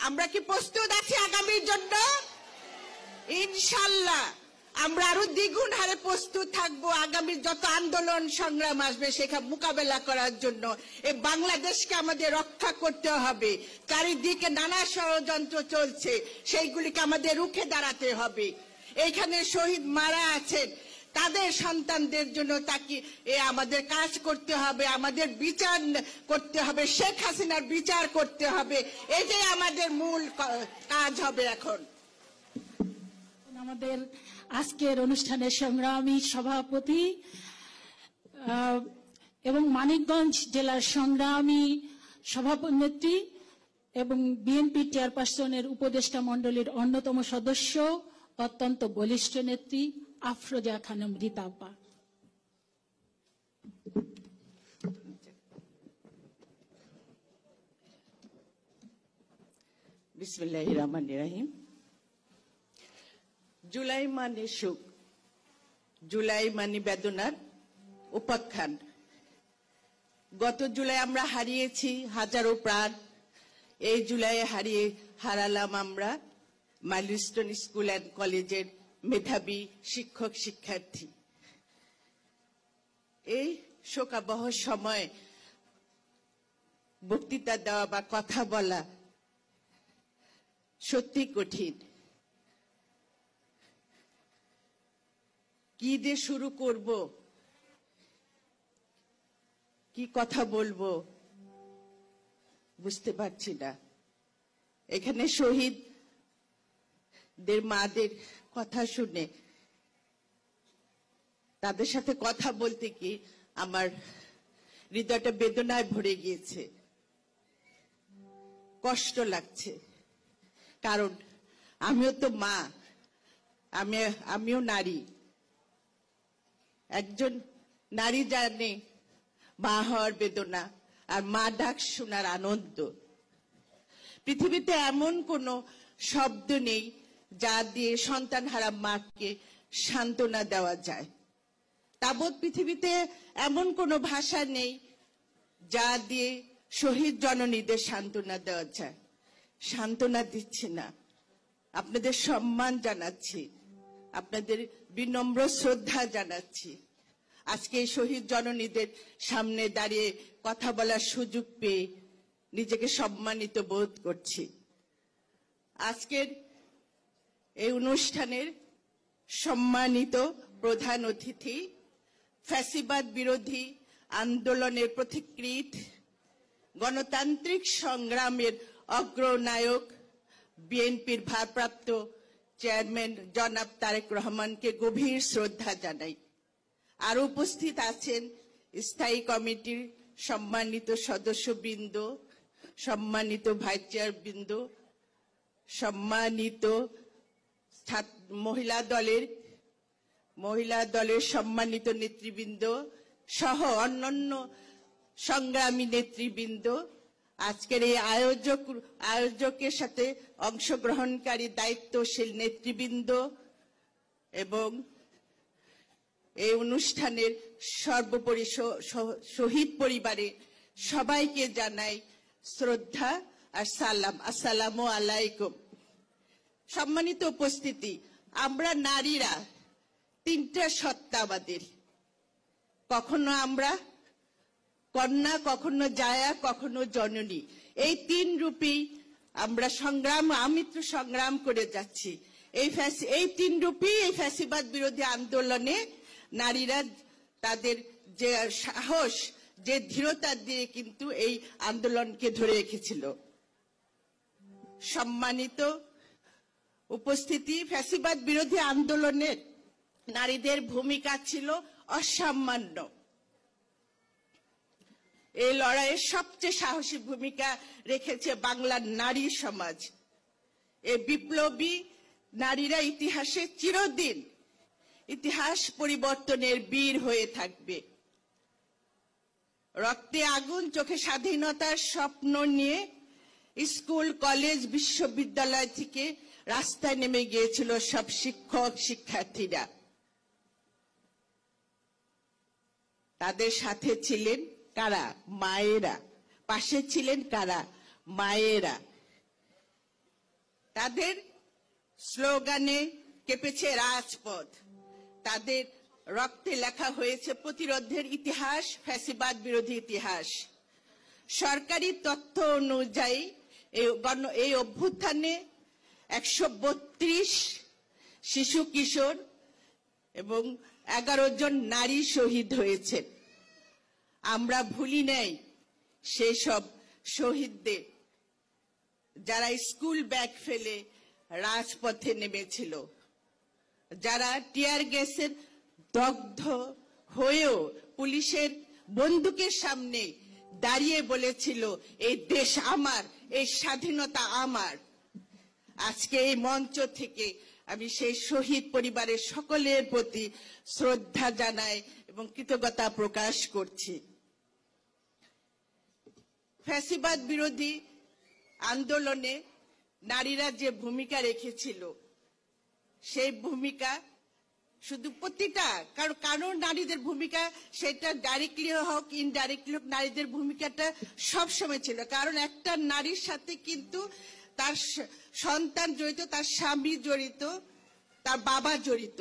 আমরা কি প্রস্তুত আছি আগামীর জন্য? ইনশাআল্লাহ আমরা আরো দ্বিগুণ হারে প্রস্তুত থাকবো আগামী যত আন্দোলন সংগ্রাম আসবে সেখানে মোকাবেলা করার জন্য। এই বাংলাদেশকে আমাদের রক্ষা করতে হবে। চারিদিকে নানা ষড়যন্ত্র চলছে, সেইগুলিকে আমাদের রুখে দাঁড়াতে হবে। এইখানে শহীদ মারা আছেন, তাদের সন্তানদের জন্য তাকে আমাদের কাজ করতে হবে, আমাদের বিচার করতে হবে, শেখ হাসিনার বিচার করতে হবে। এটাই আমাদের মূল কাজ হবে এখন। আমাদের আজকের অনুষ্ঠানের সংগ্রামী সভাপতি এবং মানিকগঞ্জ জেলার সংগ্রামী সভানেত্রী এবং বিএনপি চেয়ারপারসনের উপদেষ্টা মণ্ডলীর অন্যতম সদস্য, অত্যন্ত বলিষ্ঠ নেত্রী আফরোজা খানম রীতা আপা। বিসমিল্লাহির রহমানির রহিম। জুলাই মানে সুখ, জুলাই মানে বেদনার উপাখ্যান। গত জুলাই আমরা হারিয়েছি হাজারো প্রাণ। এই জুলাইয়ে হারালাম আমরা মাইলস্টোন স্কুল অ্যান্ড কলেজের মেধাবী শিক্ষক শিক্ষার্থী। এই শোকাবহ সময় বক্তৃতা দেওয়া বা কথা বলা সত্যি কঠিন। কি দিয়ে শুরু করব, কি কথা বলবো বুঝতে পারছি না। এখানে শহীদদের মাদের কথা শুনে তাদের সাথে কথা বলতে কি আমার হৃদয়টা বেদনায় ভরে গিয়েছে, কষ্ট লাগছে। কারণ আমিও তো মা, আমিও নারী। একজন নারী জানে মা হওয়ার বেদনা আর মা ডাক শোনার আনন্দ। পৃথিবীতে এমন কোন শব্দ নেই যা দিয়ে সন্তানহারা মাকে সান্ত্বনা দেওয়া যায়। তাবৎ পৃথিবীতে এমন কোন ভাষা নেই যা দিয়ে শহীদ জননীদের সান্ত্বনা দেওয়া যায়। সান্ত্বনা দিচ্ছি না, আপনাদের সম্মান জানাচ্ছি, আপনাদের বিনম্র শ্রদ্ধা জানাচ্ছি। আজকে এই শহীদ জননীদের সামনে দাঁড়িয়ে কথা বলার সুযোগ পেয়ে নিজেকে সম্মানিত বোধ করছি। আজকের এই অনুষ্ঠানের সম্মানিত প্রধান অতিথি, ফ্যাসিবাদ বিরোধী আন্দোলনের পথিকৃৎ, গণতান্ত্রিক সংগ্রামের অগ্রনায়ক বিএনপির ভারপ্রাপ্ত চেয়ারম্যান জনাব তারেক রহমানকে গভীর শ্রদ্ধা জানাই। আর উপস্থিত আছেন স্থায়ী কমিটির সম্মানিত সদস্যবৃন্দ, সম্মানিত ভাইস চেয়ারবৃন্দ, সম্মানিত মহিলা দলের সম্মানিত নেতৃবৃন্দ সহ অন্যান্য সংগ্রামী নেতৃবৃন্দ, আজকের এই আয়োজকের সাথে অংশগ্রহণকারী দায়িত্বশীল নেতৃবৃন্দ এবং এই অনুষ্ঠানের সর্বোপরি শহীদ পরিবারে সবাইকে জানাই শ্রদ্ধা আর সালাম। আসসালামু আলাইকুম। সম্মানিত উপস্থিতি, আমরা নারীরা তিনটা সত্তা আমাদের। কখনো আমরা কন্যা, কখনো জায়া, কখনো জননী। এই তিন রূপেই আমরা আমৃত্যু সংগ্রাম করে যাচ্ছি। এই তিন রূপেই এই ফ্যাসিবাদ বিরোধী আন্দোলনে নারীরা তাদের যে সাহস, যে ধীরতা দিয়ে কিন্তু এই আন্দোলনকে ধরে রেখেছিল। সম্মানিত উপস্থিতি, ফ্যাসিবাদ বিরোধী আন্দোলনে নারীদের ভূমিকা ছিল অসামান্য। এই লড়াইয়ে সবচেয়ে সাহসী ভূমিকা রেখেছে বাংলার নারী সমাজ। এই বিপ্লবী নারীরা ইতিহাসে চিরদিন ইতিহাস পরিবর্তনের বীর হয়ে থাকবে। রক্তে আগুন, চোখে স্বাধীনতার স্বপ্ন নিয়ে স্কুল, কলেজ, বিশ্ববিদ্যালয় থেকে রাস্তায় নেমে গিয়েছিল সব শিক্ষক শিক্ষার্থীরা। তাদের সাথে ছিলেন কারা? মায়েরা। পাশে ছিলেন কারা? মায়েরা। তাদের স্লোগানে কেঁপেছে রাজপথ, তাদের রক্তে লেখা হয়েছে প্রতিরোধের ইতিহাস, ফ্যাসিবাদ বিরোধী ইতিহাস। সরকারি তথ্য অনুযায়ী এই অভ্যুত্থানে 132 শিশু কিশোর এবং 11 জন নারী শহীদ হয়েছেন। আমরা ভুলি নাই সেই সব শহীদদের, যারা স্কুল ব্যাগ ফেলে রাজপথে নেমেছিল, যারা টিয়ার গ্যাসের দগ্ধ হয়েও পুলিশের বন্দুকের সামনে দাঁড়িয়ে বলেছিল এই দেশ আমার, এই স্বাধীনতা আমার। আজকে এই মঞ্চ থেকে আমি সেই শহীদ পরিবারের সকলের প্রতি শ্রদ্ধা জানাই এবং কৃতজ্ঞতা প্রকাশ করছি। ফ্যাসিবাদ বিরোধী আন্দোলনে নারীরা যে ভূমিকা রেখেছিল, সেই ভূমিকা শুধু প্রতিটা কারণ নারীদের ভূমিকা, সেটা ডাইরেক্টলি হোক ইনডাইরেক্টলি হোক, নারীদের ভূমিকাটা সবসময় ছিল। কারণ একটা নারীর সাথে কিন্তু তার সন্তান জড়িত, তার স্বামী জড়িত, তার বাবা জড়িত।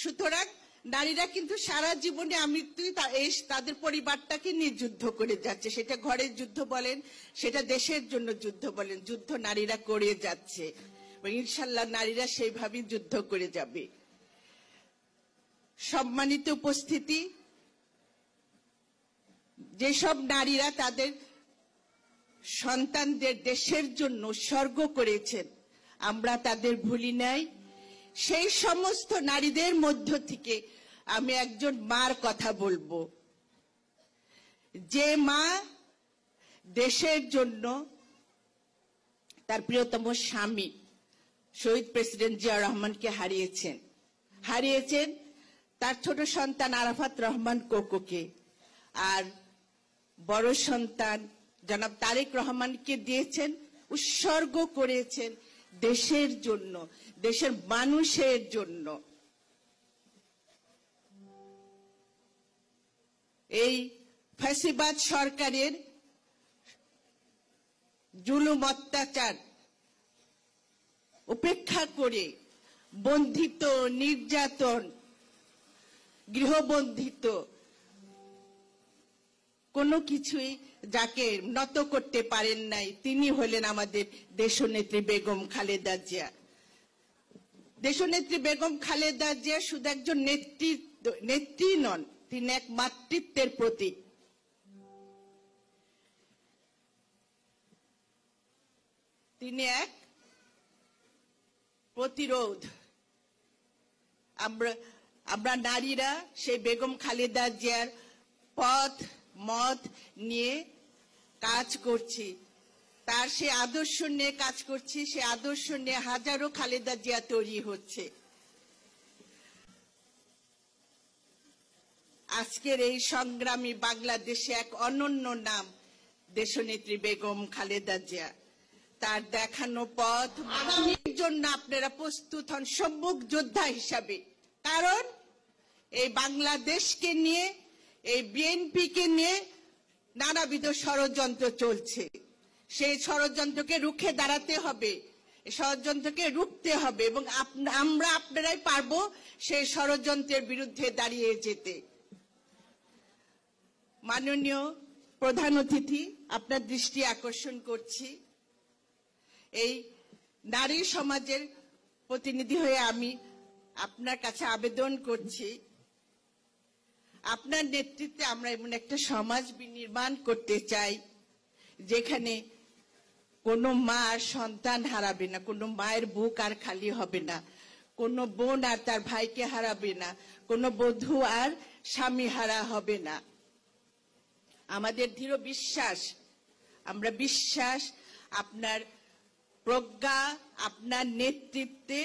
সুতরাং নারীরা কিন্তু সারা জীবনে আমৃত্যুই তাদের পরিবারটাকে নিয়ে যুদ্ধ করে যাচ্ছে। সেটা ঘরের যুদ্ধ বলেন, সেটা দেশের জন্য যুদ্ধ বলেন, যুদ্ধ নারীরা করে যাচ্ছে এবং ইনশাল্লাহ নারীরা সেইভাবেই যুদ্ধ করে যাবে। সম্মানিত উপস্থিতি, যেসব নারীরা তাদের সন্তানদের দেশের জন্য উৎসর্গ করেছেন, আমরা তাদের ভুলি নাই। সেই সমস্ত নারীদের মধ্য থেকে আমি একজন মার কথা বলবো, যে মা দেশের জন্য তার প্রিয়তম স্বামী শহীদ প্রেসিডেন্ট জিয়া রহমানকে হারিয়েছেন তার ছোট সন্তান আরাফাত রহমান কোকোকে, আর বড় সন্তান জনাব তারেক রহমানকে দিয়েছেন, উৎসর্গ করেছেন দেশের জন্য, দেশের মানুষের জন্য। এই ফ্যাসিবাদ সরকারের জুলুম অত্যাচার উপেক্ষা করে বন্ধিত, নির্যাতন, গৃহবন্ধিত কোনো কিছুই যাকে নত করতে পারেন নাই, তিনি হলেন আমাদের দেশনেত্রী বেগম খালেদা জিয়া। দেশনেত্রী বেগম খালেদা জিয়া শুধু একজন নেত্রী নন, তিনি এক মাতৃত্বের প্রতীক। তিনি এক প্রতিরোধ। আমরা নারীরা সেই বেগম খালেদা জিয়ার পথ মত নিয়ে কাজ করছি, তার সে আদর্শ নিয়ে কাজ করছি। সে আদর্শ নিয়ে হাজারো খালেদা জিয়া তৈরি হচ্ছে। আজকের এই সংগ্রামী বাংলাদেশে এক অনন্য নাম দেশনেত্রী বেগম খালেদা জিয়া। তার দেখানো পথ আগামীর জন্য আপনারা প্রস্তুত হন সম্মুখ যোদ্ধা হিসাবে। কারণ এই বাংলাদেশকে নিয়ে, এই বিএনপিকে নিয়ে নানাবিধ ষড়যন্ত্র চলছে। সেই ষড়যন্ত্রকে রুখে দাঁড়াতে হবে, ষড়যন্ত্রকে রুখতে হবে এবং আপনারাই পারবো সেই ষড়যন্ত্রের বিরুদ্ধে দাঁড়িয়ে যেতে। মাননীয় প্রধান অতিথি, আপনার দৃষ্টি আকর্ষণ করছি, এই নারী সমাজের প্রতিনিধি হয়ে আমি আপনার কাছে আবেদন করছি, আপনার নেতৃত্বে আমরা এমন একটা সমাজ বিনির্মাণ করতে চাই যেখানে কোনো মা আর সন্তান হারাবে না, কোনো মায়ের বুক আর খালি হবে না, কোনো বোন আর তার ভাইকে হারাবে না, কোনো বধূ আর স্বামী হারা হবে না। আমাদের দৃঢ় বিশ্বাস, আমরা বিশ্বাস আপনার প্রজ্ঞা, আপনার নেতৃত্বে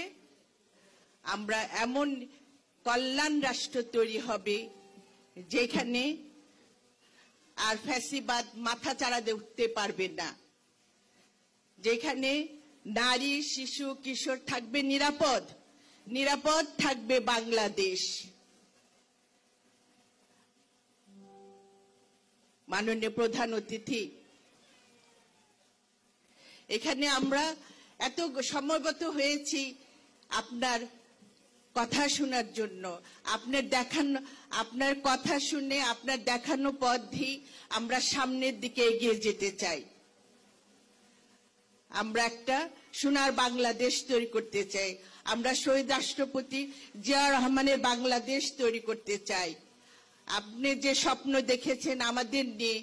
আমরা এমন কল্যাণ রাষ্ট্র তৈরি হবে যেখানে আর ফ্যাসিবাদ মাথা চাড়া দিয়ে উঠতে পারবে না, যেখানে নারী, শিশু, কিশোর থাকবে নিরাপদ, নিরাপদ থাকবে বাংলাদেশ। মাননীয় প্রধান অতিথি, এখানে আমরা এত সমবেত হয়েছি আপনার কথা শোনার জন্য। আপনার কথা শুনে আপনার দেখানো পথ দিয়ে আমরা সামনের দিকে এগিয়ে যেতে চাই। আমরা একটা সোনার বাংলাদেশ তৈরি করতে চাই। আমরা শহীদ রাষ্ট্রপতি জিয়া রহমানের বাংলাদেশ তৈরি করতে চাই। আপনি যে স্বপ্ন দেখেছেন আমাদের নিয়ে,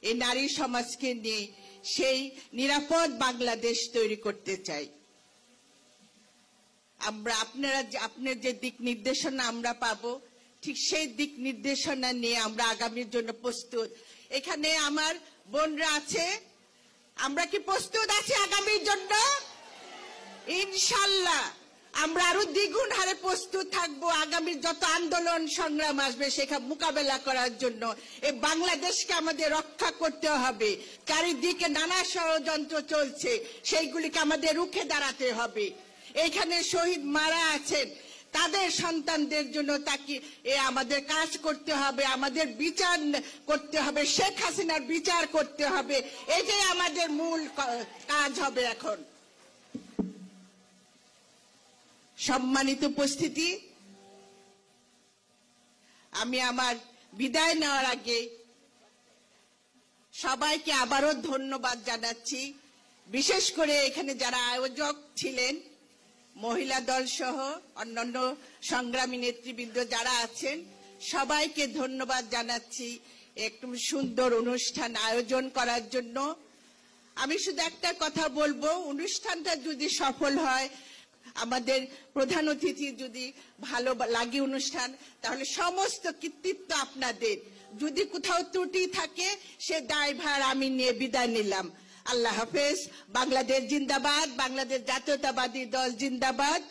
এই নারী সমাজকে নিয়ে, সেই নিরাপদ বাংলাদেশ তৈরি করতে চাই। আপনার যে দিক নির্দেশনা আমরা পাবো, ঠিক সেই দিক নির্দেশনা নিয়ে আমরা আগামীর জন্য প্রস্তুত। এখানে আমার বোনরা আছে, আমরা কি প্রস্তুত আছি আগামীর জন্য? ইনশাল্লাহ আমরা আরো দ্বিগুণ হারে প্রস্তুত থাকবো। আগামীর যত আন্দোলন সংগ্রাম আসবে সেটা মোকাবেলা করার জন্য। এই বাংলাদেশকে আমাদের রক্ষা করতে হবে। চারিদিকে নানা ষড়যন্ত্র চলছে, সেইগুলিকে আমাদের রুখে দাঁড়াতে হবে। এখানে শহীদ মারা আছেন, তাদের সন্তানদের জন্য আমাদের কাজ করতে হবে, আমাদের বিচার করতে হবে, শেখ হাসিনার বিচার করতে হবে। এটাই আমাদের মূল কাজ হবে এখন। সম্মানিত উপস্থিতি, আমি আমার বিদায় নেওয়ার আগে সবাইকে আবারও ধন্যবাদ জানাচ্ছি। বিশেষ করে এখানে যারা আয়োজক ছিলেন, মহিলা দল সহ অন্যান্য সংগ্রামী নেতৃবৃন্দ যারা আছেন, সবাইকে ধন্যবাদ জানাচ্ছি একটু সুন্দর অনুষ্ঠান আয়োজন করার জন্য। আমি শুধু একটা কথা বলবো, অনুষ্ঠানটা যদি সফল হয়, আমাদের প্রধান অতিথি যদি ভালো লাগে অনুষ্ঠান, তাহলে সমস্ত কৃতিত্ব আপনাদের। যদি কোথাও ত্রুটি থাকে সে দায়ভার আমি নিয়ে বিদায় নিলাম। আল্লাহ হাফেজ। বাংলাদেশ জিন্দাবাদ, বাংলাদেশ জাতীয়তাবাদী দল জিন্দাবাদ।